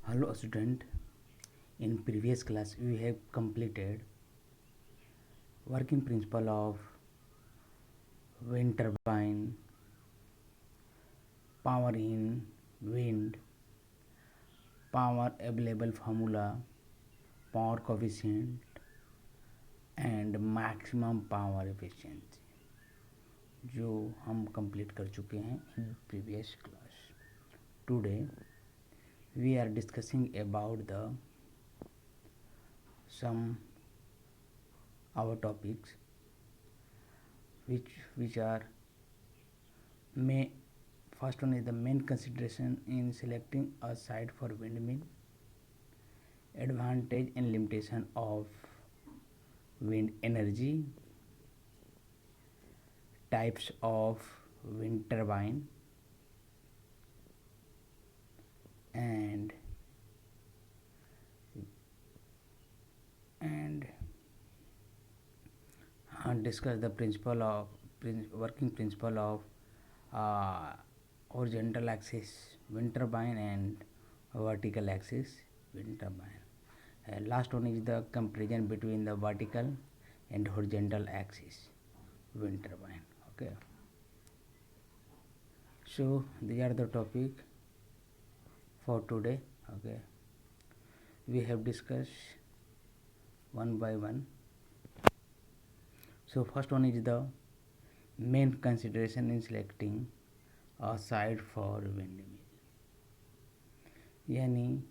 Hello student, in previous class we have completed working principle of wind turbine, power in wind, power available formula, power coefficient and maximum power efficiency जो हम complete कर चुके हैं in previous class. Today we are discussing about the some our topics which are may first one is the main consideration in selecting a site for windmill, advantage and limitation of wind energy, types of wind turbine and discuss the principle of working principle of uh, horizontal axis wind turbine and vertical axis wind turbine. Last one is the comparison between the vertical and horizontal axis wind turbine. Okay, so these are the topic for today. Okay, we have discussed one by one. So first one is the main consideration in selecting a site for windmill, यानी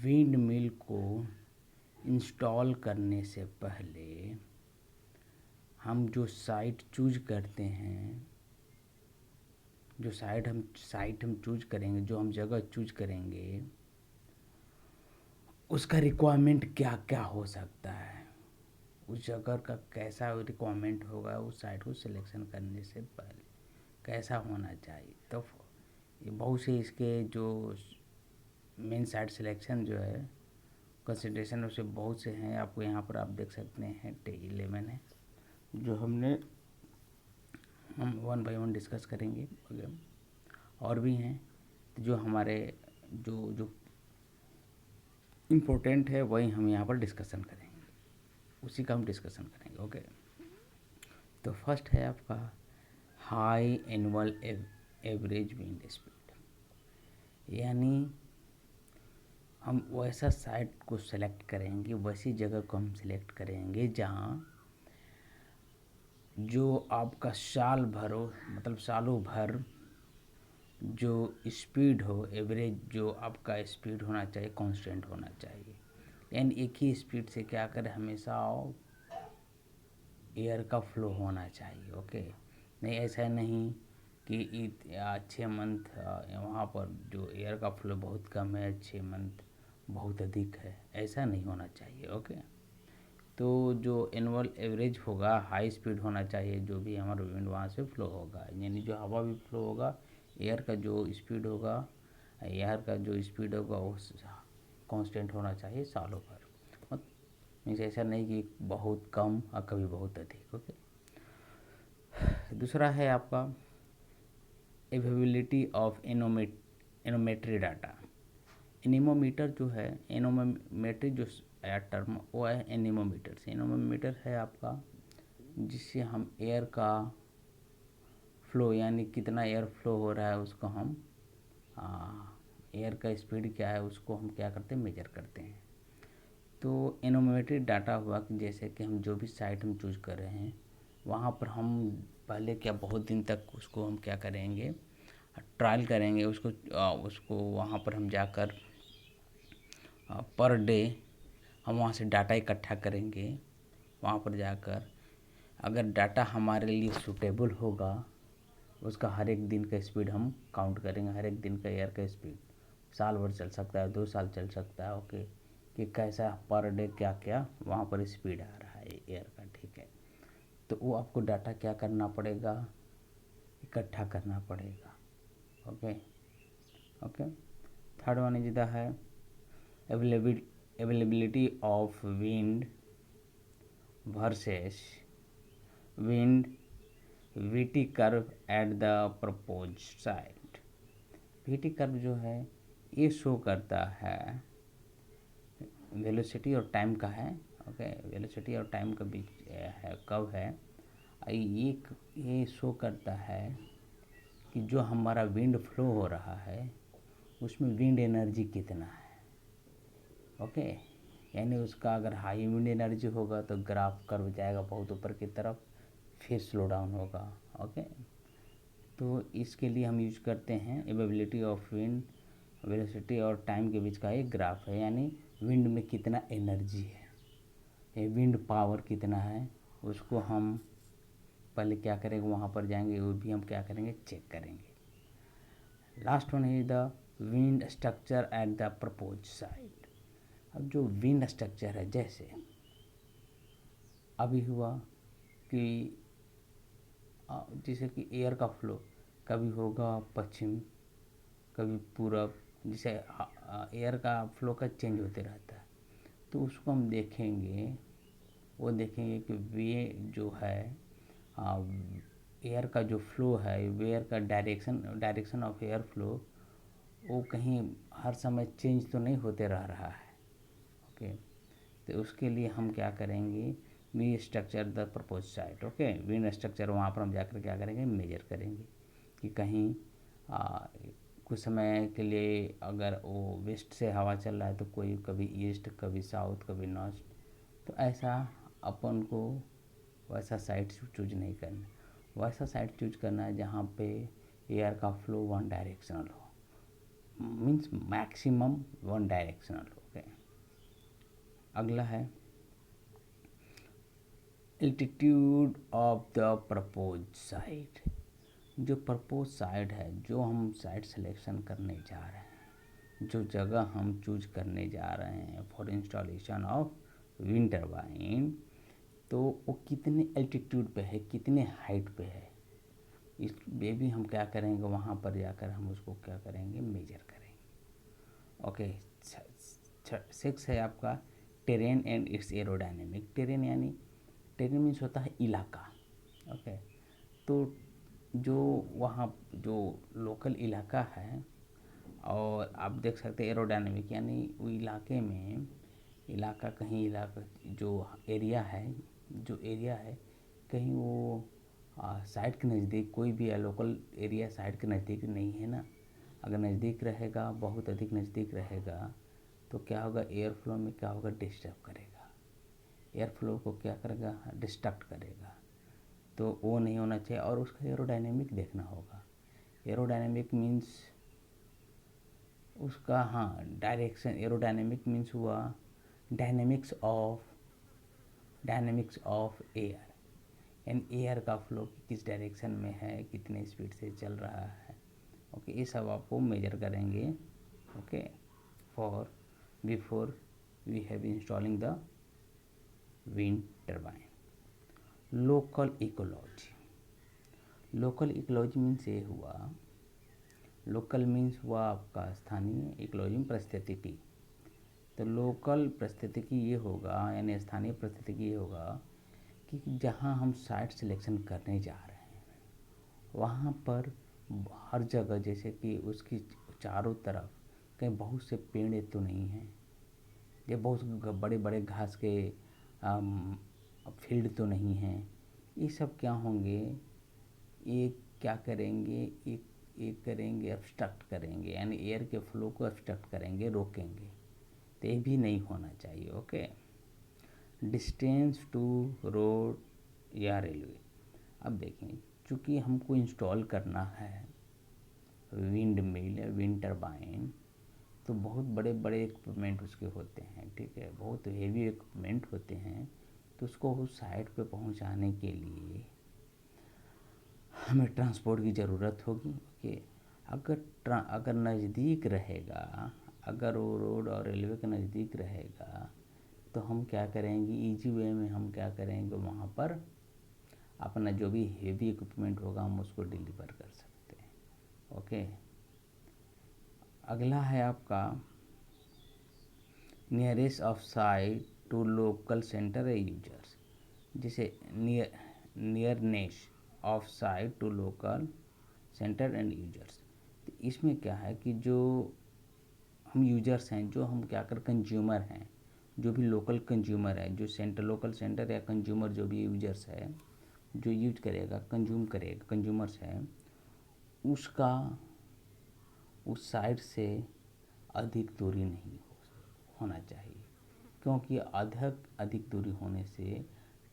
wind mill को install करने से पहले हम जो site choose करते हैं, जो साइट हम चूज करेंगे, जो हम जगह चूज करेंगे, उसका रिक्वायरमेंट क्या क्या हो सकता है, उस जगह का कैसा रिक्वायरमेंट होगा, उस साइट को सिलेक्शन करने से पहले कैसा होना चाहिए. तो ये बहुत से इसके जो मेन साइट सिलेक्शन जो है कंसिडरेशन उससे बहुत से हैं. आपको यहाँ पर आप देख सकते हैं 11 है जो हम वन बाय वन डिस्कस करेंगे. और भी हैं जो हमारे जो इम्पोर्टेंट है वही हम यहाँ पर डिस्कशन करेंगे, उसी का हम डिस्कशन करेंगे. ओके, तो फर्स्ट है आपका high annual average wind speed, यानी हम वैसा साइट को सेलेक्ट करेंगे, वैसी जगह को हम सेलेक्ट करेंगे जहाँ जो आपका साल भर हो, मतलब सालों भर जो स्पीड हो, एवरेज जो आपका स्पीड होना चाहिए कांस्टेंट होना चाहिए. यानी एक ही स्पीड से क्या करें, हमेशा एयर का फ्लो होना चाहिए. ओके, नहीं ऐसा नहीं कि 6 मंथ वहाँ पर जो एयर का फ्लो बहुत कम है, 6 मंथ बहुत अधिक है, ऐसा नहीं होना चाहिए. ओके, तो जो एनुअल एवरेज होगा हाई स्पीड होना चाहिए, जो भी हमारा विंड वहाँ से फ्लो होगा, यानी जो हवा भी फ्लो होगा, एयर का जो स्पीड होगा, एयर का जो स्पीड होगा वो कांस्टेंट होना चाहिए सालों भर. मीन्स ऐसा नहीं कि बहुत कम और कभी बहुत अधिक. ओके, दूसरा है आपका अवेलेबिलिटी ऑफ एनोमेट्री डाटा. एनीमोमीटर जो है, एनोमेट्री जो टर्म वो है एनीमोमीटर से. एनीमोमीटर है आपका जिससे हम एयर का फ्लो, यानी कितना एयर फ्लो हो रहा है उसको हम एयर का स्पीड क्या है उसको हम क्या करते हैं, मेजर करते हैं. तो एनोमेट्री डाटा हुआ कि जैसे कि हम जो भी साइट हम चूज कर रहे हैं वहाँ पर हम पहले क्या बहुत दिन तक उसको हम क्या करेंगे, ट्रायल करेंगे उसको वहाँ पर हम जाकर पर डे हम वहाँ से डाटा इकट्ठा करेंगे. वहाँ पर जाकर अगर डाटा हमारे लिए सूटेबल होगा, उसका हर एक दिन का स्पीड हम काउंट करेंगे, हर एक दिन का एयर का स्पीड साल भर चल सकता है, 2 साल चल सकता है. ओके, कि कैसा पर डे क्या क्या वहाँ पर स्पीड आ रहा है एयर का. ठीक है, तो वो आपको डाटा क्या करना पड़ेगा, इकट्ठा करना पड़ेगा. Okay okay, third one is the है availability of wind versus wind VT curve at the proposed site. VT curve जो है ये शो करता है वेलोसिटी और टाइम का है। ओके, वेलोसिटी और टाइम का बीच है, कब है ये शो करता है कि जो हमारा विंड फ्लो हो रहा है उसमें विंड एनर्जी कितना है। ओके, यानी उसका अगर हाई विंड एनर्जी होगा तो ग्राफ कर्व जाएगा बहुत ऊपर की तरफ, फिर स्लो डाउन होगा। ओके, तो इसके लिए हम यूज करते हैं एबिलिटी ऑफ विंड, वेलोसिटी और टाइम के बीच का एक ग्राफ है, यानी विंड में कितना एनर्जी है, ये विंड पावर कितना है, उसको हम पहले क्या करेंगे, वहाँ पर जाएंगे, वो भी हम क्या करेंगे, चेक करेंगे। लास्ट वन है the wind structure at the propose site. अब जो विंड स्ट्रक्चर है, जैसे अभी हुआ कि जैसे कि एयर का फ्लो कभी होगा पश्चिम, कभी पूरब, जैसे एयर का फ्लो का चेंज होते रहता है, तो उसको हम देखेंगे, वो देखेंगे कि वे जो है एयर का जो फ्लो है, एयर का डायरेक्शन ऑफ एयर फ्लो, वो कहीं हर समय चेंज तो नहीं होते रह रहा है। ओके, तो उसके लिए हम क्या करेंगे, we structure the propose site. Okay, wind structure वहाँ पर हम जाकर क्या करेंगे, मेजर करेंगे कि कहीं कुछ समय के लिए अगर वो वेस्ट से हवा चल रहा है तो कोई कभी ईस्ट, कभी साउथ, कभी नॉर्थ, तो ऐसा अपन को वैसा साइट चूज नहीं करना, वैसा साइट चूज करना है जहाँ पे एयर का फ्लो वन डायरेक्शनल हो, means maximum one directional. Okay, अगला है altitude of the propose site. जो प्रपोज साइट है, जो हम साइट सिलेक्शन करने जा रहे हैं, जो जगह हम चूज करने जा रहे हैं for installation of wind turbine, तो वो कितने एल्टीट्यूड पे है, कितने हाइट पे है, इस ये भी हम क्या करेंगे, वहाँ पर जाकर हम उसको क्या करेंगे, मेजर करेंगे। ओके, 6 है आपका terrain and it's aerodynamic. Terrain यानी टेरेन मीन्स होता है इलाका। ओके, तो जो वहाँ जो लोकल इलाका है, और आप देख सकते हैं एरोडायनेमिक यानी वो इलाके में, इलाका कहीं इलाका जो एरिया है, जो एरिया है कहीं वो साइट के नज़दीक कोई भी है, लोकल एरिया साइट के नज़दीक नहीं है ना। अगर नज़दीक रहेगा, बहुत अधिक नज़दीक रहेगा, तो क्या होगा, एयर फ्लो में क्या होगा, डिस्टर्ब करेगा, एयर फ्लो को क्या करेगा, डिस्ट्रक्ट करेगा, तो वो नहीं होना चाहिए। और उसका एरोडायनेमिक देखना होगा। एरोडायनेमिक मीन्स उसका, हाँ, डायरेक्शन, एरोडायनेमिक मीन्स हुआ डायनेमिक्स ऑफ एयर, यानी एयर का फ्लो किस डायरेक्शन में है, कितने स्पीड से चल रहा है। ओके, ये सब आपको मेजर करेंगे। Okay, for before we have installing the wind turbine. Local ecology, local ecology means ये हुआ, लोकल मीन्स हुआ आपका स्थानीय, इकोलॉजी पारिस्थितिकी। तो लोकल पारिस्थितिकी ये होगा, यानी स्थानीय पारिस्थितिकी ये होगा कि जहाँ हम साइट सिलेक्शन करने जा रहे हैं वहाँ पर हर जगह, जैसे कि उसकी चारों तरफ कहीं बहुत से पेड़ तो नहीं हैं, ये बहुत बड़े बड़े घास के फील्ड तो नहीं हैं, ये सब क्या होंगे, ये क्या करेंगे, एक करेंगे, ऑब्स्ट्रक्ट करेंगे, यानी एयर के फ्लो को ऑब्स्ट्रक्ट करेंगे, रोकेंगे, तो ये भी नहीं होना चाहिए। ओके, डिस्टेंस टू रोड या रेलवे। अब देखें, चूँकि हमको इंस्टॉल करना है विंड मिल या विंड टर्बाइन, तो बहुत बड़े बड़े इक्विपमेंट उसके होते हैं, ठीक है, बहुत हेवी इक्विपमेंट होते हैं, तो उसको उस साइट पे पहुंचाने के लिए हमें ट्रांसपोर्ट की ज़रूरत होगी। ओके, अगर नज़दीक रहेगा, अगर वो रोड और रेलवे के नज़दीक रहेगा, तो हम क्या करेंगे, इजी वे में हम क्या करेंगे, वहाँ पर अपना जो भी हेवी इक्विपमेंट होगा हम उसको डिलीवर कर सकते हैं। ओके, अगला है आपका nearest of site to local centre users. जैसे nearness of site to local centre and users, तो इसमें क्या है कि जो हम यूजर्स हैं, जो हम क्या कर कंज्यूमर हैं, जो भी लोकल कंज्यूमर है, जो सेंटर लोकल सेंटर या कंज्यूमर जो भी यूजर्स है, जो यूज करेगा कंज्यूम करेगा कंज्यूमर्स है, उसका उस साइट से अधिक दूरी नहीं होना चाहिए, क्योंकि अधिक दूरी होने से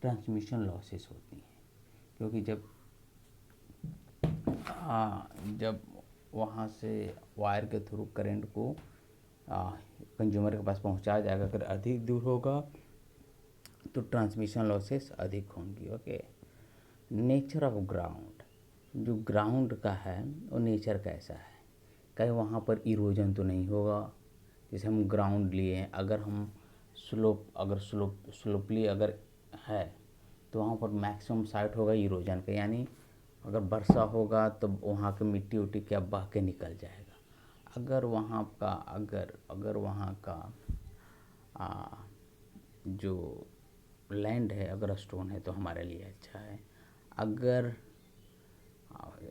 ट्रांसमिशन लॉसेस होती हैं। क्योंकि जब वहाँ से वायर के थ्रू करंट को कंज्यूमर के पास पहुँचाया जाएगा, अगर अधिक दूर होगा तो ट्रांसमिशन लॉसेस अधिक होंगी। ओके, नेचर ऑफ ग्राउंड, जो ग्राउंड का है वो नेचर कैसा है, कहीं वहाँ पर इरोजन तो नहीं होगा। जैसे हम ग्राउंड लिए हैं, अगर हम स्लोपली अगर है तो वहाँ पर मैक्सिमम साइट होगा इरोजन का, यानी अगर वर्षा होगा तो वहाँ की मिट्टी उट्टी क्या बह के निकल जाएगा। अगर वहाँ का जो लैंड है अगर स्टोन है तो हमारे लिए अच्छा है। अगर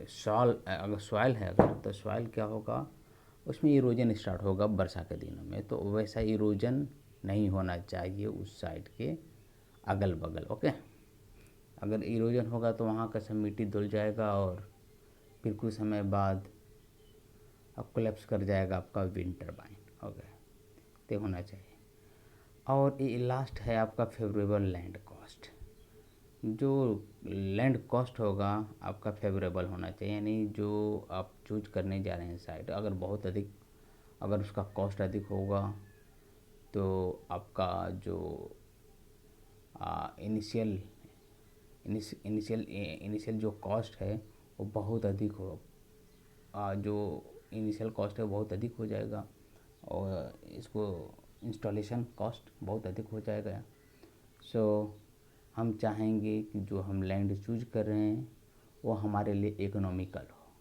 सॉइल है अगर, तो सॉइल क्या होगा, उसमें इरोजन स्टार्ट होगा वर्षा के दिनों में, तो वैसा इरोजन नहीं होना चाहिए उस साइड के अगल बगल। ओके, अगर इरोजन होगा तो वहाँ का सब मिट्टी धुल जाएगा और फिर कुछ समय बाद अब कोलैप्स कर जाएगा आपका विंड टर्बाइन। ओके, तो होना चाहिए। और ये लास्ट है आपका फेवरेबल लैंड कॉस्ट। जो लैंड कॉस्ट होगा आपका फेवरेबल होना चाहिए, यानी जो आप चूज करने जा रहे हैं साइट, अगर उसका कॉस्ट अधिक होगा तो आपका जो इनिशियल जो कॉस्ट है वो बहुत अधिक हो जो इनिशियल कॉस्ट है बहुत अधिक हो जाएगा, और इसको इंस्टॉलेशन कॉस्ट बहुत अधिक हो जाएगा। सो हम चाहेंगे कि जो हम लैंड चूज कर रहे हैं वो हमारे लिए इकोनॉमिकल हो,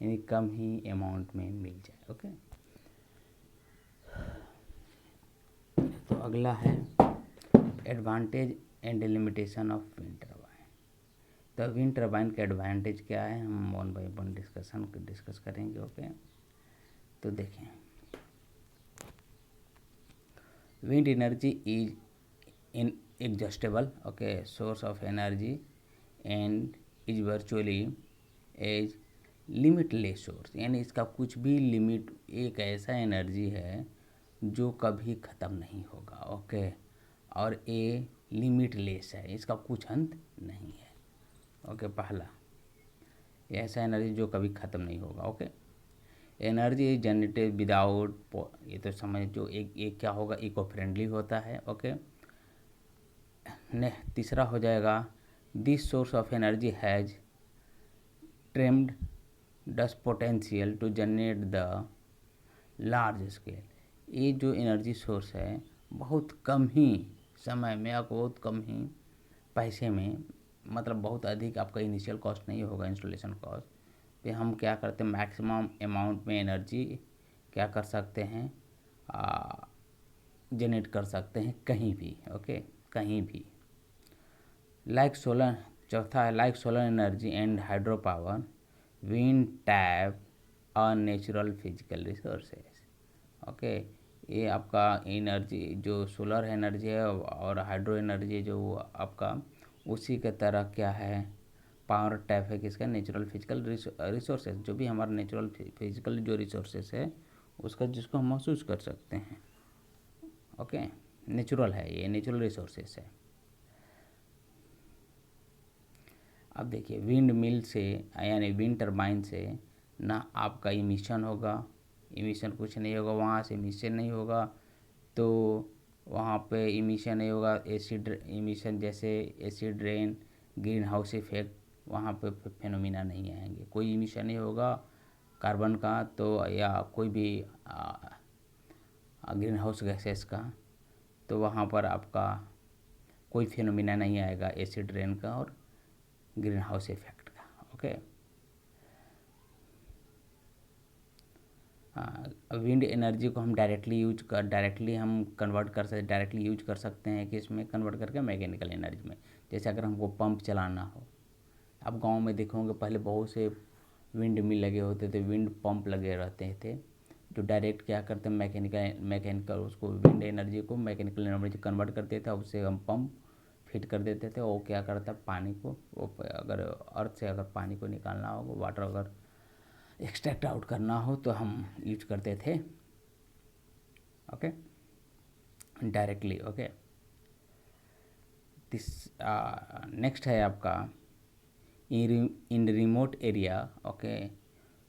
यानी कम ही अमाउंट में मिल जाए। ओके, तो अगला है advantage and limitation of wind turbine. तो विंड टर्बाइन का एडवांटेज क्या है, हम वन बाय वन डिस्कस करेंगे। ओके, तो देखें, wind energy is inexhaustible source of energy and is virtually as limitless source, यानी इसका कुछ भी लिमिट, एक ऐसा एनर्जी है जो कभी ख़त्म नहीं होगा। ओके, और ये लिमिटलेस है, इसका कुछ अंत नहीं है। ओके, पहला ये ऐसा एनर्जी जो कभी ख़त्म नहीं होगा। Okay, energy is generated without, ये तो समझ, जो एक क्या होगा, इको फ्रेंडली होता है। ओके, तीसरा हो जाएगा, this source of energy has tremendous potential to generate the large scale. ये जो एनर्जी सोर्स है बहुत कम ही समय में या बहुत कम ही पैसे में, मतलब बहुत अधिक आपका इनिशियल कॉस्ट नहीं होगा, इंस्टॉलेशन कॉस्ट पे हम क्या करते हैं, मैक्सिमम अमाउंट में एनर्जी क्या कर सकते हैं, जनरेट कर सकते हैं कहीं भी। ओके, कहीं भी, लाइक सोलर। चौथा है like solar energy and hydro power, wind tap और नेचुरल फिजिकल रिसोर्सेज। ओके, ये आपका एनर्जी जो सोलर एनर्जी है और हाइड्रो एनर्जी जो आपका उसी के तरह क्या है, पावर टैप है किसका, नेचुरल फिजिकल रिसोर्सेज, जो भी हमारा नेचुरल फिजिकल जो रिसोर्सेज है उसका, जिसको हम महसूस कर सकते हैं। ओके, नेचुरल है, ये नेचुरल रिसोर्सेज है। अब देखिए, विंड मिल से यानी विंड टरबाइन से ना आपका इमिशन होगा, इमिशन कुछ नहीं होगा, वहाँ से इमिशन नहीं होगा, तो वहाँ पे इमिशन नहीं होगा, एसिड इमिशन जैसे acid rain, green house effect, वहाँ पे फेनोमिना नहीं आएंगे, कोई इमिशन नहीं होगा कार्बन का, तो या कोई भी ग्रीन हाउस गैसेस का, तो वहाँ पर आपका कोई फेनोमिना नहीं आएगा एसिड रेन का और ग्रीन हाउस इफेक्ट का। ओके, विंड एनर्जी को हम डायरेक्टली हम कन्वर्ट कर सकते, डायरेक्टली यूज कर सकते हैं कि इसमें कन्वर्ट करके मैकेनिकल एनर्जी में। जैसे अगर हमको पंप चलाना हो, आप गांव में देखोगे पहले बहुत से विंड मिल लगे होते थे, विंड पंप लगे रहते थे, जो डायरेक्ट क्या करते हैं, मैकेनिकल उसको विंड एनर्जी को मैकेनिकल एनर्जी कन्वर्ट कर देता है, उससे हम पंप फिट कर देते थे। वो क्या करता है, पानी को, वो अगर अर्थ से अगर पानी को निकालना हो, वाटर अगर एक्सट्रैक्ट आउट करना हो तो हम यूज करते थे, okay, directly, okay. This next है आपका in remote area, okay,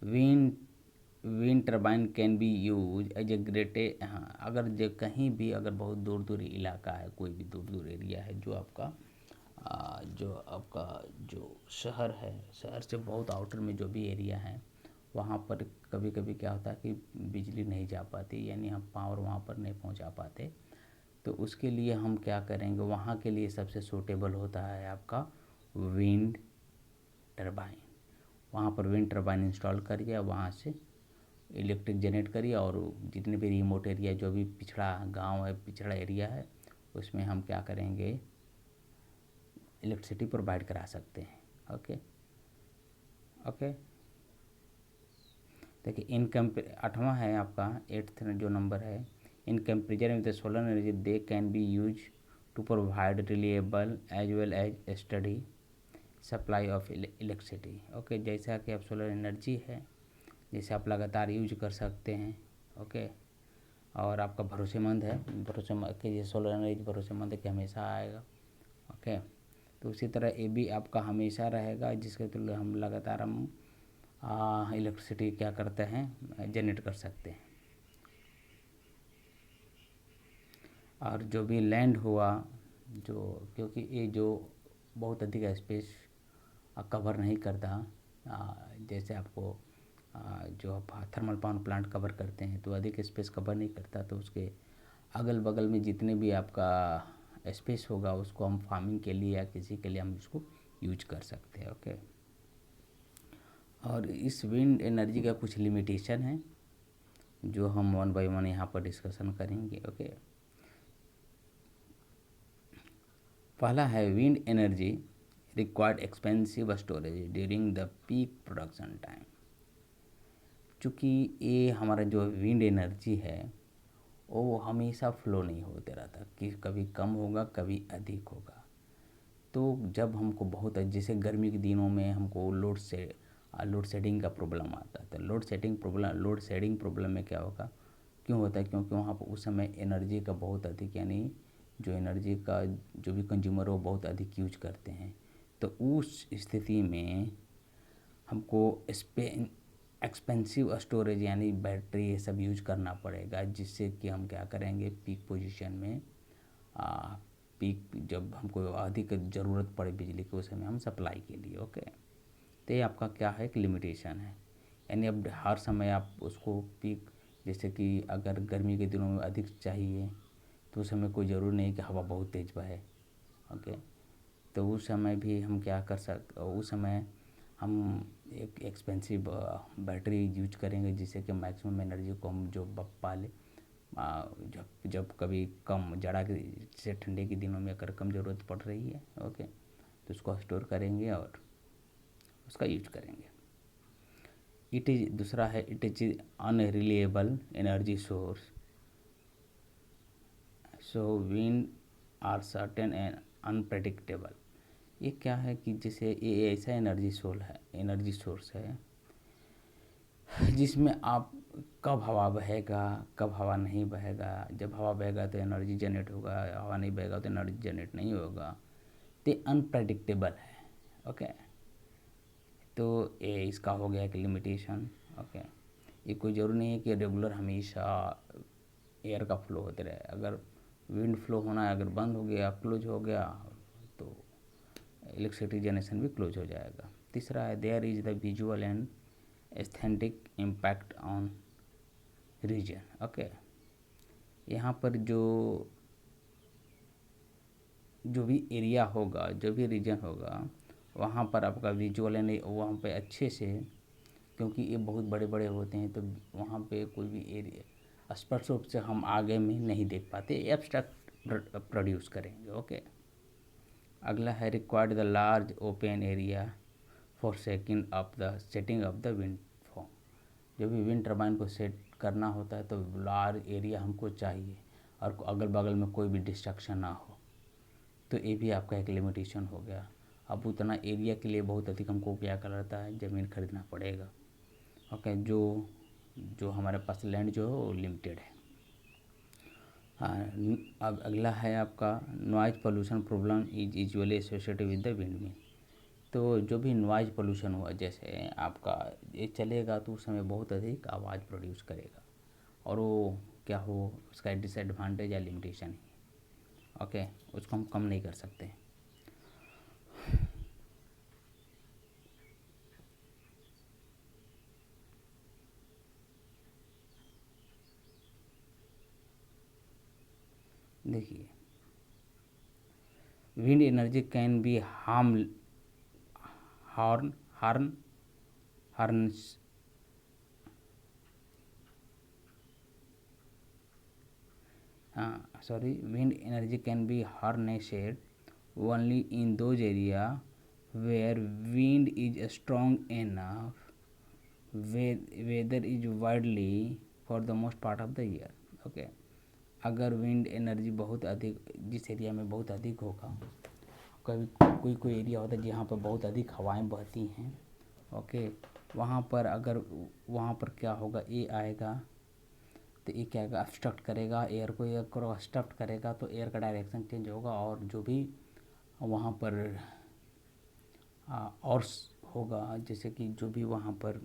wind wind turbine can be use as a great. हाँ, अगर जो कहीं भी अगर बहुत दूर दूर इलाका है, कोई भी दूर दूर एरिया है, जो आपका जो शहर है, शहर से बहुत आउटर में जो भी एरिया है, वहाँ पर कभी कभी क्या होता है कि बिजली नहीं जा पाती, यानी हम पावर वहाँ पर नहीं पहुँचा पाते। तो उसके लिए हम क्या करेंगे, वहाँ के लिए सबसे सूटेबल होता है आपका विंड टरबाइन। वहाँ पर विंड टरबाइन इंस्टॉल करिए, वहाँ से इलेक्ट्रिक जनरेट करिए, और जितने भी रिमोट एरिया, जो भी पिछड़ा गांव है, पिछड़ा एरिया है, उसमें हम क्या करेंगे, इलेक्ट्रिसिटी प्रोवाइड करा सकते हैं, ओके, ओके। देखिए आठवां है आपका, 8th जो नंबर है, in comparison with the solar energy they can be use to provide reliable as well as steady supply of electricity, okay. जैसा कि आप सोलर एनर्जी है, जैसे आप लगातार यूज कर सकते हैं, ओके, और आपका भरोसेमंद है, भरोसेमंद कि ये सोलर एनर्जी भरोसेमंद है कि हमेशा आएगा, ओके। तो उसी तरह ये भी आपका हमेशा रहेगा, जिसके थ्रू हम लगातार हम इलेक्ट्रिसिटी क्या करते हैं, जनरेट कर सकते हैं। और जो भी लैंड हुआ, जो क्योंकि ये जो बहुत अधिक स्पेस कवर नहीं करता, जैसे आपको जो आप थर्मल पावर प्लांट कवर करते हैं तो अधिक स्पेस कवर नहीं करता, तो उसके अगल बगल में जितने भी आपका स्पेस होगा उसको हम फार्मिंग के लिए या किसी के लिए हम इसको यूज कर सकते हैं, ओके। और इस विंड एनर्जी का कुछ लिमिटेशन है जो हम वन बाय वन यहाँ पर डिस्कशन करेंगे, ओके। पहला है wind energy required expensive storage during the peak production time. चूँकि ये हमारा जो विंड एनर्जी है वो हमेशा फ्लो नहीं होते रहता, कि कभी कम होगा कभी अधिक होगा। तो जब हमको बहुत, जैसे गर्मी के दिनों में हमको लोड शेडिंग का प्रॉब्लम आता है, तो लोड शेडिंग प्रॉब्लम में क्या होगा, क्यों होता है, क्योंकि वहाँ पर उस समय एनर्जी का बहुत अधिक, यानी जो एनर्जी का जो भी कंज्यूमर हो बहुत अधिक यूज करते हैं। तो उस स्थिति में हमको एक्सपेंसिव स्टोरेज यानी बैटरी ये सब यूज करना पड़ेगा, जिससे कि हम क्या करेंगे, पीक पोजीशन में पीक जब हमको अधिक ज़रूरत पड़े बिजली की, उस समय हम सप्लाई के लिए, ओके। तो ये आपका क्या है, एक लिमिटेशन है, यानी अब हर समय आप उसको पीक, जैसे कि अगर गर्मी के दिनों में अधिक चाहिए तो उस समय कोई ज़रूरी नहीं कि हवा बहुत तेज़ बहे, ओके। तो उस समय भी हम क्या कर सकते, उस समय हम एक एक्सपेंसिव बैटरी यूज करेंगे, जिससे कि मैक्सिमम एनर्जी को हम जो पा ले, जब जब कभी कम जाड़ा के से ठंडे के दिनों में अगर कम ज़रूरत पड़ रही है, ओके, तो उसको स्टोर करेंगे और उसका यूज करेंगे। दूसरा है it is unreliable energy source, so wind are certain and unpredictable. ये क्या है कि जैसे ये ऐसा एनर्जी सोर्स है जिसमें आप कब हवा बहेगा कब हवा नहीं बहेगा, जब हवा बहेगा तो एनर्जी जनरेट होगा, हवा नहीं बहेगा तो एनर्जी जनरेट नहीं होगा, तो अनप्रेडिक्टेबल है, ओके। तो ये इसका हो गया एक लिमिटेशन, ओके। ये कोई ज़रूरी नहीं है कि रेगुलर हमेशा एयर का फ्लो होते रहे, अगर विंड फ्लो होना है, अगर बंद हो गया, क्लोज हो गया, तो इलेक्ट्रिसिटी जनरेशन भी क्लोज हो जाएगा। तीसरा है there is the visual and aesthetic impact on region, okay. यहाँ पर जो भी एरिया होगा, जो भी रीजन होगा, वहाँ पर आपका विजुअल एंड वहाँ पे अच्छे से, क्योंकि ये बहुत बड़े बड़े होते हैं तो वहाँ पे कोई भी एरिया स्पष्ट रूप से हम आगे में नहीं देख पाते, एब्स्ट्रैक्ट प्रोड्यूस करेंगे, ओके। अगला है required the large open area for setting of the wind farm. जो भी विंड टर्बाइन को सेट करना होता है तो लार्ज एरिया हमको चाहिए और अगल बगल में कोई भी डिस्ट्रक्शन ना हो, तो ये भी आपका एक लिमिटेशन हो गया। अब उतना एरिया के लिए बहुत अधिक हमको क्या करता है, ज़मीन खरीदना पड़ेगा। ओके, जो जो हमारे पास लैंड जो है वो लिमिटेड है। हाँ, अब अगला है आपका noise pollution problem is usually associated with the wind mill. तो जो भी नॉइज पोल्यूशन हुआ, जैसे आपका ये चलेगा तो उस समय बहुत अधिक आवाज़ प्रोड्यूस करेगा, और वो क्या हो, उसका डिसएडवांटेज या लिमिटेशन है। ओके, उसको हम कम नहीं कर सकते। देखिए, wind energy can be harness harness harness wind energy can be harnessed only in those areas where wind is strong enough, weather is widely for the most part of the year. Okay, अगर wind energy बहुत अधिक, जिस area में बहुत अधिक होगा, कभी कोई एरिया होता है जहाँ पर बहुत अधिक हवाएं बहती हैं, ओके, वहाँ पर अगर वहाँ पर क्या होगा, ये आएगा तो ये क्या होगा, ऑब्स्ट्रक्ट करेगा एयर को, एयर को ऑब्स्ट्रक्ट करेगा तो एयर का डायरेक्शन चेंज होगा, और जो भी वहाँ पर और होगा, जैसे कि जो भी वहाँ पर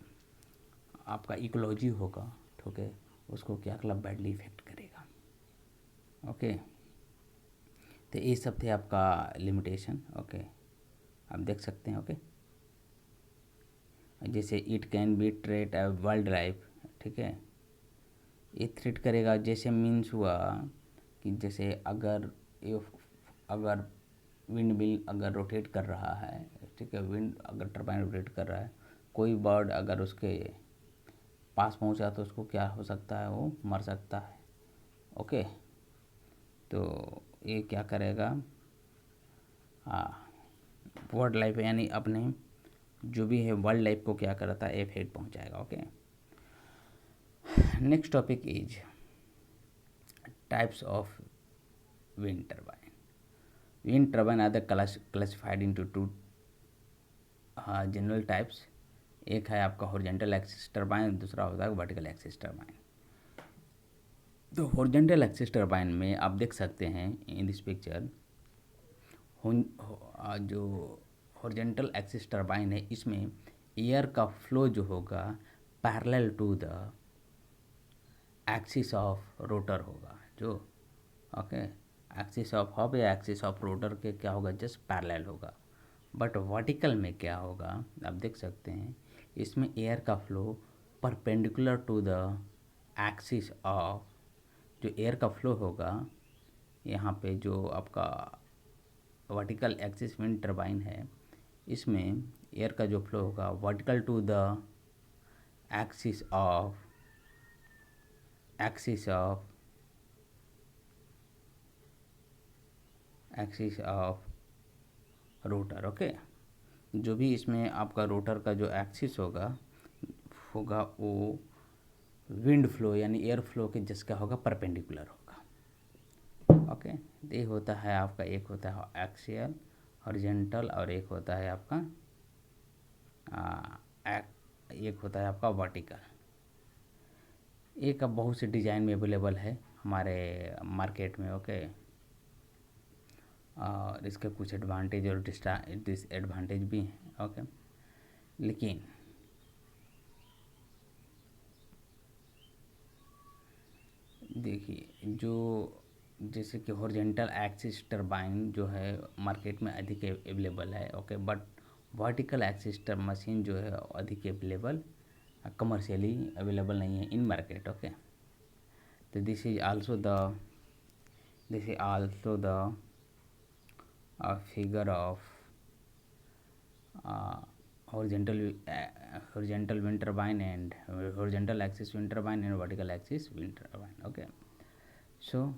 आपका इकोलॉजी होगा, ठीक है, उसको क्या मतलब बैडली इफेक्ट करेगा। ओके, तो ये सब थे आपका लिमिटेशन। ओके, आप देख सकते हैं। ओके, जैसे it can be threat wild life, ठीक है, ये थ्रेट करेगा। जैसे मीन्स हुआ कि जैसे अगर विंड मिल अगर रोटेट कर रहा है, ठीक है, विंड अगर टरबाइन रोटेट कर रहा है, कोई बर्ड अगर उसके पास पहुंचा तो उसको क्या हो सकता है, वो मर सकता है। ओके, तो ये क्या करेगा, वर्ल्ड लाइफ यानी अपने जो भी है वर्ल्ड लाइफ को क्या करता है, इफेक्ट पहुंचाएगा। Okay, next topic is types of wind turbine. Wind turbine are the classified into two general types. एक है आपका हॉरिजॉन्टल एक्सिस टरबाइन, दूसरा होता है वर्टिकल एक्सिस टरबाइन। तो हॉरिजॉन्टल एक्सिस टरबाइन में आप देख सकते हैं इन दिस पिक्चर, जो हॉरिजॉन्टल एक्सिस टरबाइन है, इसमें एयर का फ्लो जो होगा parallel to the axis of rotor होगा, जो ओके एक्सिस ऑफ हब या एक्सिस ऑफ रोटर के क्या होगा, जस्ट पैरेलल होगा। बट वर्टिकल में क्या होगा, आप देख सकते हैं, इसमें एयर का flow perpendicular to the axis of, जो एयर का फ्लो होगा यहाँ पे जो आपका वर्टिकल एक्सिस विंड टरबाइन है, इसमें एयर का जो फ्लो होगा vertical to the axis of rotor. Okay, जो भी इसमें आपका रोटर का जो एक्सिस होगा वो विंड फ्लो यानी एयर फ्लो के जिसका होगा परपेंडिकुलर होगा। ओके, ये होता है आपका, एक होता है एक्सियल हॉरिजॉन्टल और एक होता है आपका एक होता है आपका वर्टिकल। एक अब बहुत से डिज़ाइन में अवेलेबल है हमारे मार्केट में। ओके, और इसके कुछ एडवांटेज और डिसएडवांटेज भी हैं। ओके, लेकिन देखिए, जो जैसे कि हॉरिजॉन्टल एक्सिस टरबाइन जो है मार्केट में अधिक अवेलेबल है। Okay, but vertical axis turbine machine जो है अधिक अवेलेबल कमर्शियली अवेलेबल नहीं है इन मार्केट। ओके, तो this is also the figure of horizontal wind turbine and horizontal axis wind turbine and vertical axis wind turbine. Okay, so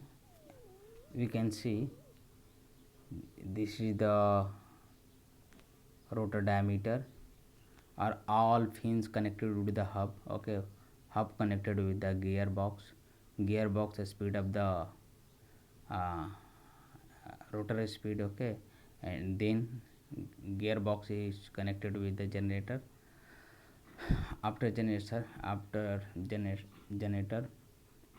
we can see this is the rotor diameter are all fins connected with the hub. Okay, hub connected with the gearbox speed of the rotor speed, okay, and then gearbox is connected with the generator. After generator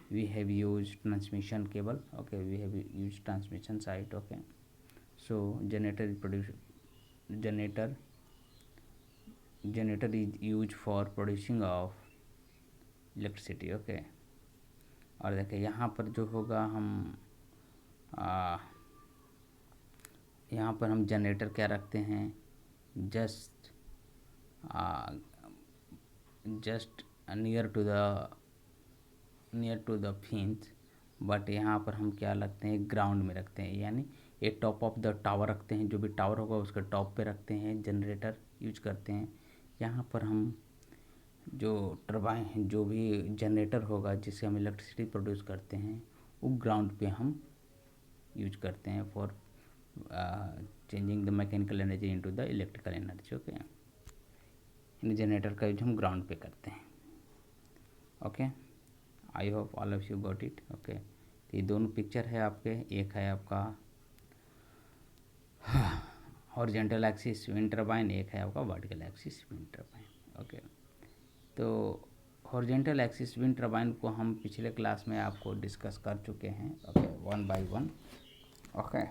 we have used transmission cable, okay, we have used transmission side, okay. So generator is used for producing of electricity, okay. और देखिए यहाँ पर जो होगा यहाँ पर हम generator क्या रखते हैं, just near to the fins, but यहाँ पर हम क्या रखते हैं, ग्राउंड में रखते हैं, यानी एक टॉप ऑफ द टावर रखते हैं, जो भी टावर होगा उसके टॉप पे रखते हैं, जनरेटर यूज करते हैं। यहाँ पर हम जो टरबाइन, जो भी जनरेटर होगा जिससे हम इलेक्ट्रिसिटी प्रोड्यूस करते हैं, वो ग्राउंड पे हम यूज करते हैं for changing the mechanical energy into the electrical energy, okay. In generator का यूज हम ग्राउंड पे करते हैं, okay. I hope all of you got it, okay. तो ये दोनों पिक्चर है आपके, एक है आपका हॉरिजॉन्टल एक्सिस विंड टरबाइन, एक है आपका vertical axis wind turbine, okay. तो हॉरिजॉन्टल एक्सिस विंड टरबाइन को हम पिछले क्लास में आपको डिस्कस कर चुके हैं, ओके, 1 बाय 1, ओके।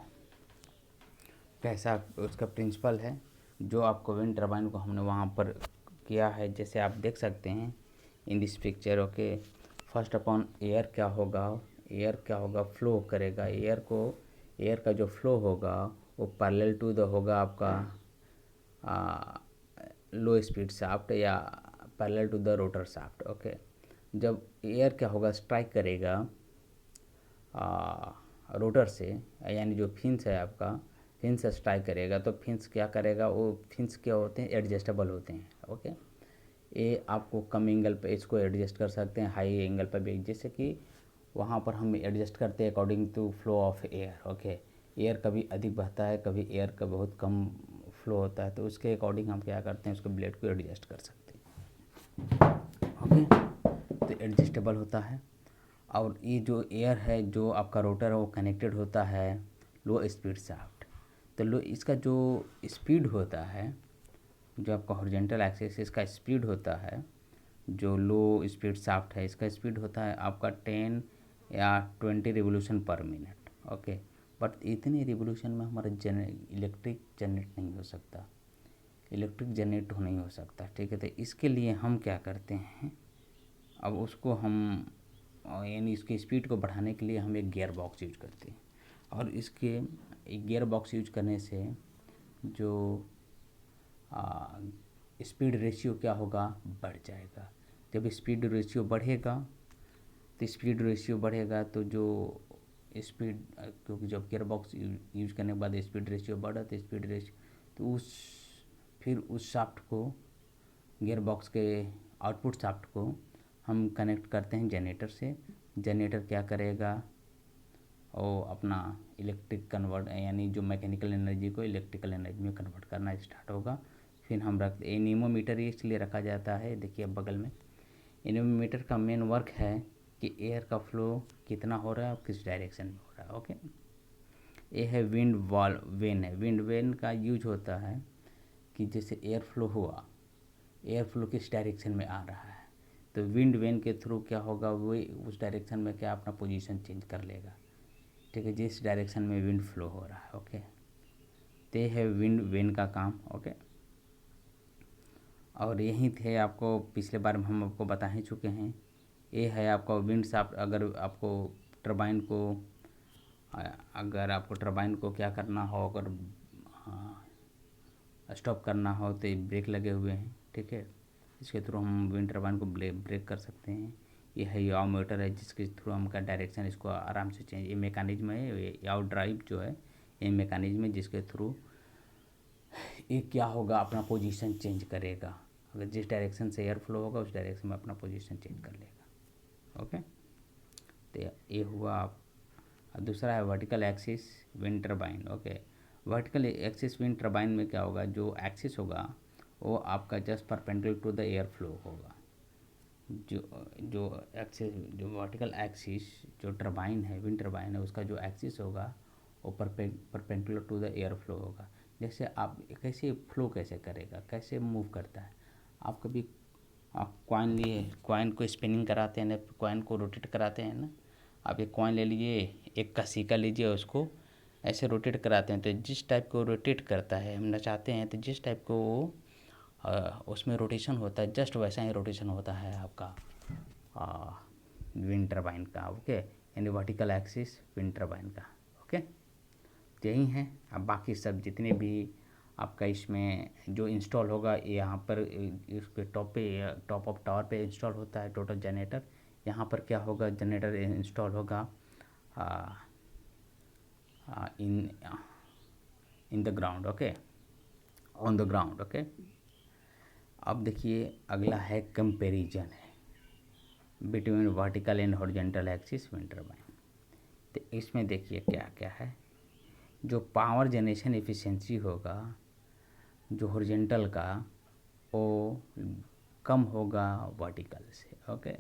कैसा उसका प्रिंसिपल है, जो आपको विंड टरबाइन को हमने वहाँ पर किया है, जैसे आप देख सकते हैं in this picture, okay. First upon air क्या होगा, फ्लो करेगा, एयर का जो फ्लो होगा वो पैरेलल टू द होगा आपका लो स्पीड शाफ्ट या parallel to the rotor shaft, okay. जब एयर क्या होगा, स्ट्राइक करेगा रोटर से, यानी जो फिंस है आपका, फिंस से स्ट्राइक करेगा, तो फिंस क्या करेगा, वो फिंस क्या होते हैं, एडजस्टेबल होते हैं, ओके। ये आपको कम एंगल पे इसको एडजस्ट कर सकते हैं, हाई एंगल पर भी, जैसे कि वहाँ पर हम एडजस्ट करते हैं according to flow of air, okay. Air कभी अधिक बहता है, कभी एयर का बहुत कम फ्लो होता है, तो उसके अकॉर्डिंग हम क्या करते हैं, उसको ब्लेड को एडजस्ट कर सकते हैं, ओके। तो एडजस्टेबल होता है। और ये जो एयर है, जो आपका रोटर है, वो कनेक्टेड होता है लो स्पीड शाफ्ट। तो लो इसका जो स्पीड होता है, जो आपका हॉरिजॉन्टल एक्सिस इसका स्पीड होता है, जो लो स्पीड शाफ्ट है इसका स्पीड होता है आपका 10 या 20 revolution per minute, okay. But इतने रिवोल्यूशन में हमारा इलेक्ट्रिक जनरेट नहीं हो सकता, नहीं हो सकता, ठीक है। तो इसके लिए हम क्या करते हैं, अब उसको हम यानी इसकी स्पीड को बढ़ाने के लिए हम एक गियर बॉक्स यूज करते हैं, और इसके गियर बॉक्स यूज करने से जो स्पीड रेशियो क्या होगा, बढ़ जाएगा। जब स्पीड रेशियो बढ़ेगा तो जो स्पीड, क्योंकि जब गियर बॉक्स यूज करने के बाद स्पीड रेशियो बढ़ा, तो स्पीड रेशियो तो फिर उस शाफ्ट को, गियर बॉक्स के आउटपुट शाफ्ट को हम कनेक्ट करते हैं जनरेटर से। जनरेटर क्या करेगा, और अपना इलेक्ट्रिक कन्वर्ट, यानी जो मैकेनिकल एनर्जी को इलेक्ट्रिकल एनर्जी में कन्वर्ट करना स्टार्ट होगा। फिर हम रखते एनीमोमीटर, इसलिए रखा जाता है, देखिए अब बगल में एनीमोमीटर का मेन वर्क है कि एयर का फ्लो कितना हो रहा है और किस डायरेक्शन में हो रहा है, ओके। ये है विंड वेन का यूज होता है कि जैसे एयर फ्लो किस डायरेक्शन में आ रहा है, तो विंड वेन के थ्रू क्या होगा, वो उस डायरेक्शन में क्या अपना पोजीशन चेंज कर लेगा, ठीक है, जिस डायरेक्शन में विंड फ्लो हो रहा है, ओके। तो ये है विंड वेन का काम, ओके। और यही थे, आपको पिछले बार हम आपको बता ही चुके हैं। ये है आपका विंड शाफ्ट। अगर आपको टरबाइन को क्या करना हो, अगर स्टॉप करना हो, तो ब्रेक लगे हुए हैं, ठीक है। इसके थ्रू हम विंड टरबाइन को ब्रेक कर सकते हैं। ये है याव मोटर है, जिसके थ्रू हम का डायरेक्शन इसको आराम से चेंज, ये मैकेनिज्म है, ये याव ड्राइव जो है, ये मैकेनिज्म है जिसके थ्रू ये क्या होगा, अपना पोजीशन चेंज करेगा। अगर जिस डायरेक्शन से एयर फ्लो होगा उस डायरेक्शन में अपना पोजीशन चेंज कर लेगा, ओके। तो ये हुआ। दूसरा है vertical axis wind turbine, okay. Vertical axis wind turbine में क्या होगा, जो एक्सिस होगा वो आपका just perpendicular to the air flow होगा, जो जो एक्सिस, जो वर्टिकल एक्सिस जो टरबाइन है, विंड टरबाइन है, उसका जो एक्सिस होगा वो perpendicular to the air flow होगा। जैसे आप कैसे फ्लो कैसे करेगा, कैसे मूव करता है। आप कभी आप कॉइन लिए, कॉइन को स्पिनिंग कराते हैं ना, कॉइन को रोटेट कराते हैं ना। आप एक कॉइन ले लीजिए, एक का सिक्का लीजिए, उसको ऐसे रोटेट कराते हैं तो जिस टाइप को रोटेट करता है, हम नचाते हैं तो जिस टाइप को वो उसमें रोटेशन होता है, जस्ट वैसा ही रोटेशन होता है आपका विंड टरबाइन का। ओके, यानी वर्टिकल एक्सिस विंड टरबाइन का। ओके, यही है। अब बाकी सब जितने भी आपका इसमें जो इंस्टॉल होगा, यहाँ पर इसके टॉप ऑफ टावर पे इंस्टॉल होता है टोटल जनरेटर। यहाँ पर क्या होगा, जनरेटर इंस्टॉल होगा in the ground. Okay, on the ground. Okay, अब देखिए अगला है कंपैरिजन है between vertical and horizontal axis wind turbine. तो इसमें देखिए क्या क्या है। जो पावर जनरेशन एफिशिएंसी होगा जो हॉरिजॉन्टल का, वो कम होगा वर्टिकल से। ओके,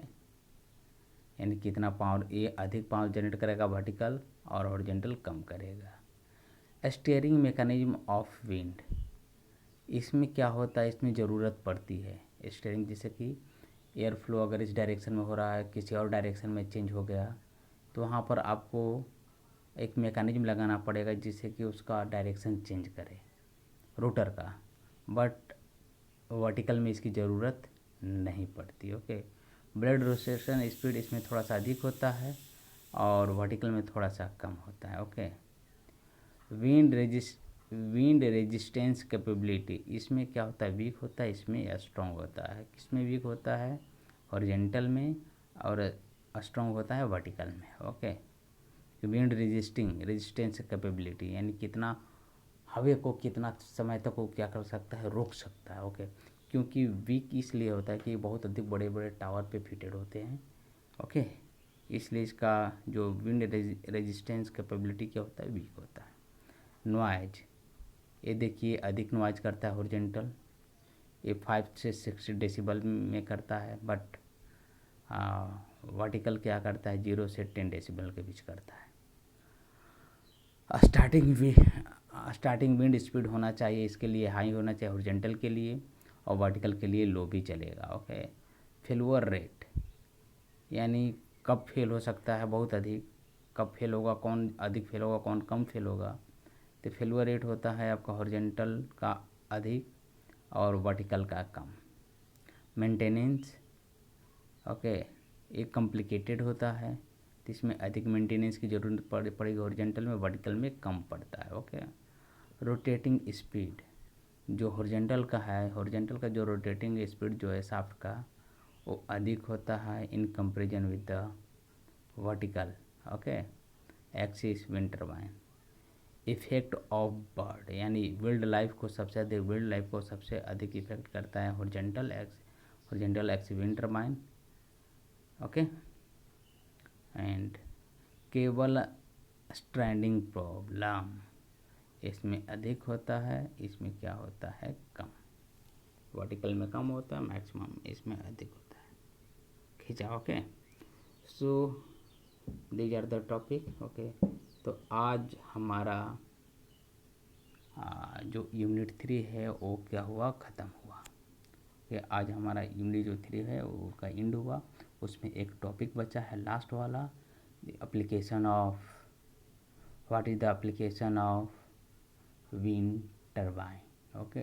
यानी कितना पावर, ये अधिक पावर जनरेट करेगा वर्टिकल और हॉरिजॉन्टल कम करेगा। स्टीयरिंग मैकेनिज्म ऑफ विंड, इसमें क्या होता है, इसमें ज़रूरत पड़ती है स्टीयरिंग। जैसे कि एयर फ्लो अगर इस डायरेक्शन में हो रहा है, किसी और डायरेक्शन में चेंज हो गया, तो वहाँ पर आपको एक मैकेनिज्म लगाना पड़ेगा जिससे कि उसका डायरेक्शन चेंज करे रोटर का। बट वर्टिकल में इसकी ज़रूरत नहीं पड़ती। ओके, ब्लड रोटेशन स्पीड इसमें थोड़ा सा अधिक होता है और वर्टिकल में थोड़ा सा कम होता है। ओके, विंड रेजिस्टेंस कैपेबिलिटी, इसमें क्या होता है, वीक होता है, इसमें स्ट्रॉन्ग होता है। किसमें वीक होता है, हॉरिजॉन्टल में, और स्ट्रॉन्ग होता है वर्टिकल में। ओके, विंड रेजिस्टेंस कैपेबिलिटी यानी कितना हवा को कितना समय तक वो क्या कर सकता है, रोक सकता है। ओके, क्योंकि वीक इसलिए होता है कि बहुत अधिक बड़े बड़े टावर पे फिटेड होते हैं। ओके, इसलिए इसका जो विंड रेजिस्टेंस कैपेबिलिटी क्या होता है, वीक होता है। नॉइज, ये देखिए अधिक नॉइज करता है हॉरिजॉन्टल, ये 5 से 6 डेसिबल में करता है। बट वर्टिकल क्या करता है, 0 से 10 डेसिबल के बीच करता है। स्टार्टिंग विंड स्पीड होना चाहिए इसके लिए हाई होना चाहिए हॉरिजॉन्टल के लिए, और वर्टिकल के लिए लो भी चलेगा। ओके, फेलुअर रेट यानी कब फेल हो सकता है, बहुत अधिक, कब फेल होगा, कौन अधिक फेल होगा, कौन कम फेल होगा। तो फेलुअर रेट होता है आपका हॉरिजॉन्टल का अधिक और वर्टिकल का कम। मेंटेनेंस, ओके, एक कॉम्प्लिकेटेड होता है तो इसमें अधिक मेंटेनेंस की ज़रूरत पड़ेगी हॉरिजॉन्टल में, वर्टिकल में कम पड़ता है। ओके, रोटेटिंग स्पीड, जो हॉरिजॉन्टल का है, हॉरिजॉन्टल का जो रोटेटिंग स्पीड जो है शाफ्ट का, वो अधिक होता है in comparison with the vertical. Okay, axis wind turbine. Effect of bird यानी वाइल्ड लाइफ को सबसे अधिक इफेक्ट करता है horizontal axis wind turbine. Okay, and cable stranding problem, इसमें अधिक होता है, इसमें क्या होता है, कम। वर्टिकल में कम होता है, मैक्सिमम इसमें अधिक होता है, खींचा। Okay, so these are the topic. Okay, तो आज हमारा जो यूनिट 3 है वो क्या हुआ, ख़त्म हुआ। कि आज हमारा यूनिट जो 3 है वो का एंड हुआ। उसमें एक टॉपिक बचा है लास्ट वाला, application of, what is the application of wind turbine. Okay,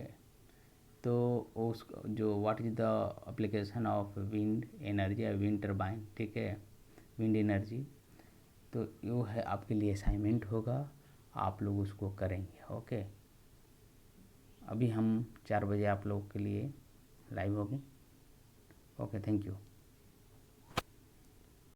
तो उस जो what is the application of wind energy या विंड टरबाइन, ठीक है, विंड एनर्जी, तो यो है आपके लिए असाइनमेंट होगा, आप लोग उसको करेंगे। ओके, अभी हम 4 बजे आप लोगों के लिए लाइव होंगे। Okay, thank you.